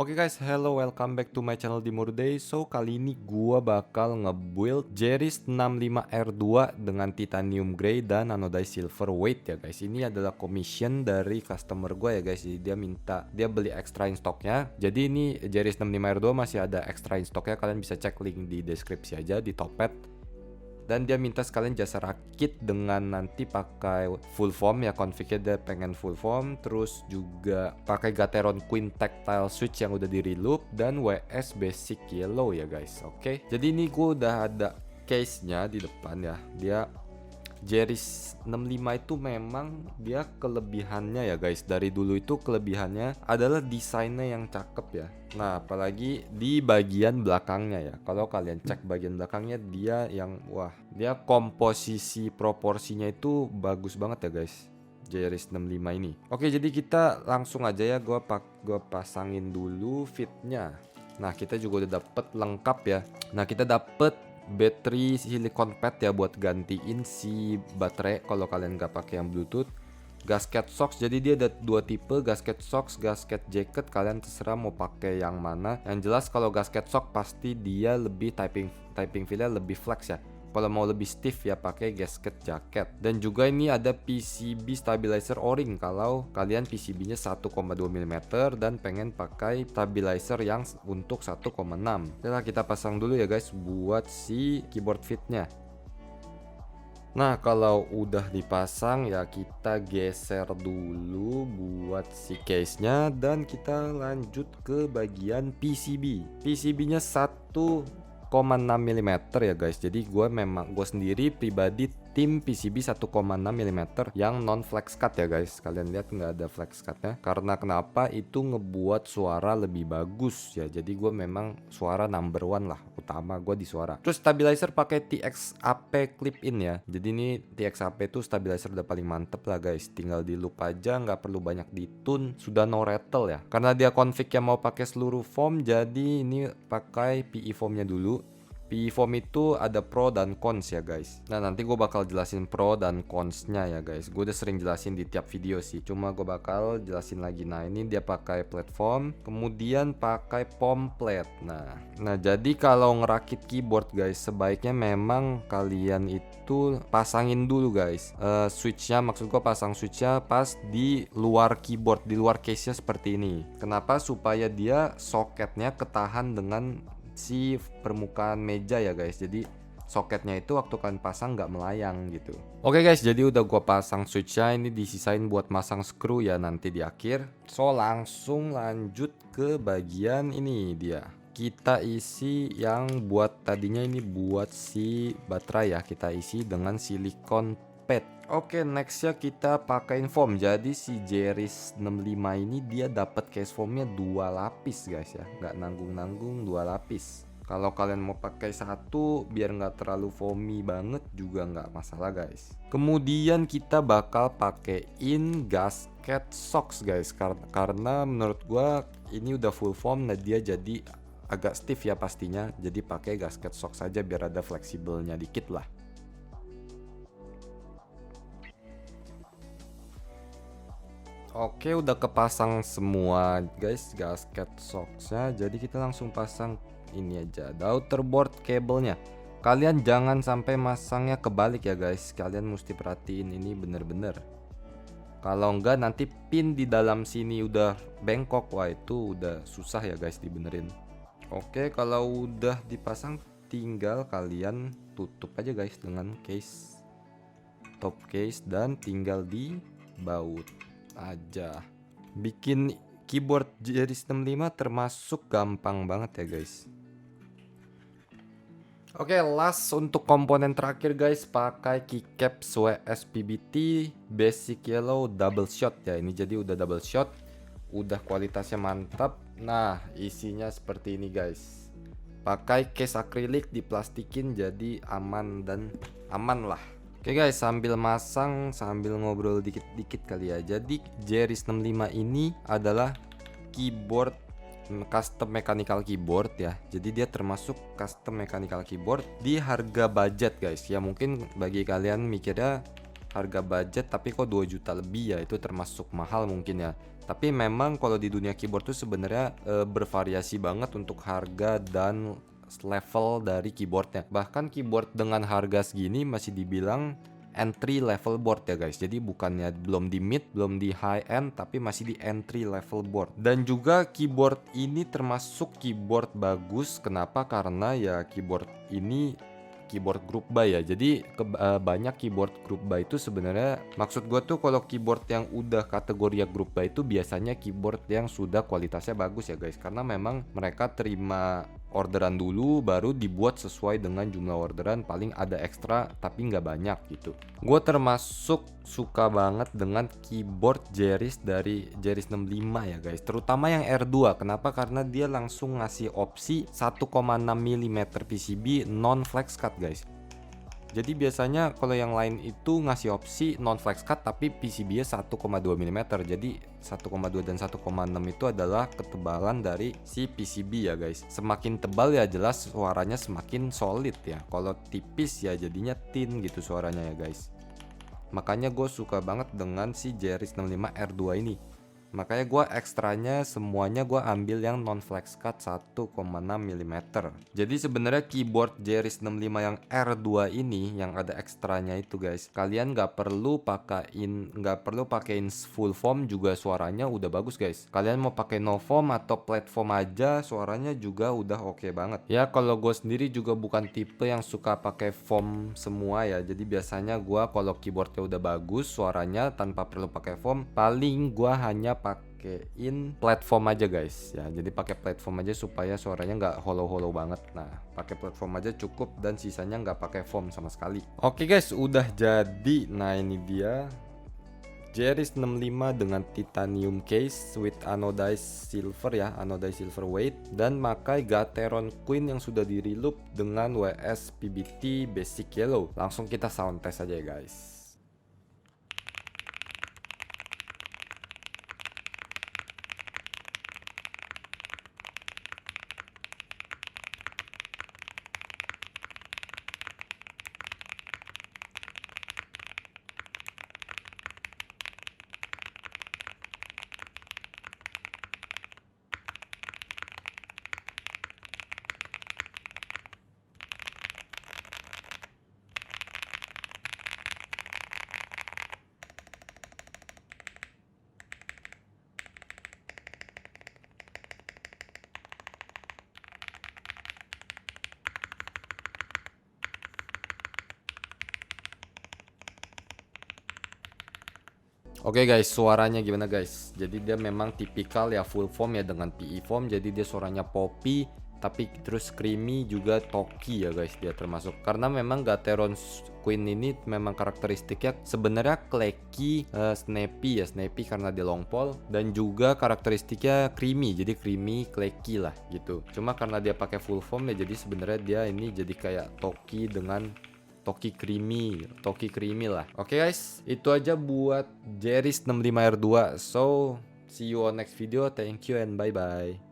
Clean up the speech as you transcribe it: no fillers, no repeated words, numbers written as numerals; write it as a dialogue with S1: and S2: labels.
S1: Oke guys, hello, welcome back to my channel Dimurday. So kali ini gua bakal nge-build Jeris 65R2 dengan titanium grey dan anodized silver weight ya guys. Ini adalah commission dari customer gua ya guys. Jadi dia beli extra in stocknya. Jadi ini Jeris 65R2 masih ada extra in stocknya. Kalian bisa cek link di deskripsi aja di Topet. Dan dia minta sekalian jasa rakit dengan nanti pakai full foam ya, confignya dia pengen full foam, terus juga pakai Gateron Queen tactile switch yang udah di reloop dan WS basic yellow ya guys. Oke, jadi ini gue udah ada case nya di depan ya. Dia Jeris 65 itu memang dia kelebihannya ya guys, dari dulu itu kelebihannya adalah desainnya yang cakep ya. Nah apalagi di bagian belakangnya ya, kalau kalian cek bagian belakangnya dia yang wah, dia komposisi proporsinya itu bagus banget ya guys, Jeris 65 ini. Oke, jadi kita langsung aja ya, gua pasangin dulu fitnya. Nah kita juga udah dapet lengkap ya. Nah kita dapet battery silicon pad ya buat gantiin si baterai kalau kalian nggak pakai yang Bluetooth. Gasket socks, jadi dia ada dua tipe, gasket socks, gasket jacket, kalian terserah mau pakai yang mana. Yang jelas kalau gasket sock pasti dia lebih typing feelnya lebih flex ya. Kalau mau lebih stiff ya pakai gasket jacket. Dan juga ini ada PCB stabilizer o-ring kalau kalian PCB-nya 1,2 mm dan pengen pakai stabilizer yang untuk 1,6. Setelah kita pasang dulu ya guys buat si keyboard fitnya. Nah kalau udah dipasang ya kita geser dulu buat si case nya dan kita lanjut ke bagian PCB. PCB nya 1,6 mm ya guys. Jadi gue sendiri pribadi tim PCB 1,6 mm yang non flex cut ya guys. Kalian lihat nggak ada flex cutnya, karena kenapa? Itu ngebuat suara lebih bagus ya. Jadi gue memang suara number one lah, utama gue di suara. Terus stabilizer pakai TXAP clip in ya. Jadi ini TXAP itu stabilizer udah paling mantep lah guys. Tinggal di loop aja, nggak perlu banyak di tune, sudah no rattle ya. Karena dia config yang mau pakai seluruh foam, jadi ini pakai PE foamnya dulu. PE foam itu ada pro dan cons ya guys. Nah nanti gue bakal jelasin pro dan consnya ya guys. Gue udah sering jelasin di tiap video sih, cuma gue bakal jelasin lagi. Nah ini dia pakai platform, kemudian pakai foam plate. Nah jadi kalau ngerakit keyboard guys, sebaiknya memang kalian itu pasangin dulu guys switchnya. Maksud gue pasang switchnya pas di luar keyboard, di luar case nya seperti ini. Kenapa? Supaya dia soketnya ketahan dengan si permukaan meja ya guys. Jadi soketnya itu waktu kalian pasang nggak melayang gitu. Oke guys, jadi udah gua pasang switchnya. Ini disisain buat masang screw ya nanti di akhir. So langsung lanjut ke bagian ini dia. Kita isi yang buat tadinya ini buat si baterai ya. Kita isi dengan silikon pad. Oke, nextnya kita pakein foam. Jadi si Jeris 65 ini dia dapat case foamnya 2 lapis guys ya, nggak nanggung-nanggung, 2 lapis. Kalau kalian mau pakai satu biar nggak terlalu foamy banget juga nggak masalah guys. Kemudian kita bakal pakein gasket socks guys, karena menurut gua ini udah full foam, nah dia jadi agak stiff ya pastinya. Jadi pakai gasket socks aja biar ada fleksibelnya dikit lah. Oke, udah kepasang semua guys gasket socksnya. Jadi kita langsung pasang ini aja, outer board kabelnya. Kalian jangan sampai masangnya kebalik ya guys. Kalian mesti perhatiin ini bener-bener. Kalau enggak nanti pin di dalam sini udah bengkok, wah itu udah susah ya guys dibenerin. Oke, kalau udah dipasang tinggal kalian tutup aja guys dengan case, top case, dan tinggal dibaut aja. Bikin keyboard Jeris 65 termasuk gampang banget ya guys. Oke, last untuk komponen terakhir guys, pakai keycap WS PBT basic yellow double shot ya. Ini jadi udah double shot, udah kualitasnya mantap. Nah isinya seperti ini guys. Pakai case akrilik diplastikin, jadi aman dan aman lah. Oke guys, sambil masang sambil ngobrol dikit-dikit kali ya. Jadi Jeris 65 ini adalah keyboard custom mechanical keyboard ya. Jadi dia termasuk custom mechanical keyboard di harga budget guys. Ya mungkin bagi kalian mikirnya harga budget tapi kok 2 juta lebih ya, itu termasuk mahal mungkin ya. Tapi memang kalau di dunia keyboard tuh sebenarnya bervariasi banget untuk harga dan level dari keyboardnya. Bahkan keyboard dengan harga segini masih dibilang entry level board ya guys. Jadi bukannya belum di mid, belum di high end, tapi masih di entry level board. Dan juga keyboard ini termasuk keyboard bagus. Kenapa? Karena ya keyboard ini keyboard group buy ya. Jadi banyak keyboard group buy itu sebenarnya, maksud gue tuh kalau keyboard yang udah kategori group buy itu biasanya keyboard yang sudah kualitasnya bagus ya guys. Karena memang mereka terima orderan dulu baru dibuat sesuai dengan jumlah orderan, paling ada ekstra tapi nggak banyak gitu. Gue termasuk suka banget dengan keyboard Jeris dari Jeris 65 ya guys, terutama yang R2. Kenapa? Karena dia langsung ngasih opsi 1,6 mm PCB non flex cut guys. Jadi biasanya kalau yang lain itu ngasih opsi non flex cut tapi PCB-nya 1,2 mm. Jadi 1,2 dan 1,6 itu adalah ketebalan dari si PCB ya guys. Semakin tebal ya jelas suaranya semakin solid ya. Kalau tipis ya jadinya thin gitu suaranya ya guys. Makanya gue suka banget dengan si Jeris 65 R2 ini. Makanya gue ekstranya semuanya gue ambil yang non flex cut 1,6 mm. Jadi sebenarnya keyboard Jeris 65 yang R2 ini yang ada ekstranya itu guys, kalian nggak perlu pakein full foam juga suaranya udah bagus guys. Kalian mau pakai no foam atau platform aja suaranya juga udah oke banget. Ya kalau gue sendiri juga bukan tipe yang suka pakai foam semua ya. Jadi biasanya gue kalau keyboardnya udah bagus suaranya tanpa perlu pakai foam, paling gue hanya pakein platform aja guys ya. Jadi pakai platform aja supaya suaranya nggak hollow banget. Nah pakai platform aja cukup dan sisanya nggak pakai foam sama sekali. Oke guys, udah jadi. Nah ini dia Jeris 65 dengan titanium case with anodized silver ya, anodized silver weight, dan pakai Gateron Queen yang sudah di-reloop dengan WS PBT basic yellow. Langsung kita sound test aja ya guys. Oke guys, suaranya gimana guys? Jadi dia memang tipikal ya full foam ya dengan PE foam. Jadi dia suaranya poppy tapi terus creamy juga talky ya guys dia termasuk. Karena memang Gateron Queen ini memang karakteristiknya sebenarnya clacky, snappy ya, snappy karena dia long pole, dan juga karakteristiknya creamy. Jadi creamy, clacky lah gitu. Cuma karena dia pakai full foam ya jadi sebenarnya dia ini jadi kayak talky dengan Toki creamy lah. Oke guys, itu aja buat Jeris 65R2. So, see you on next video. Thank you and bye bye.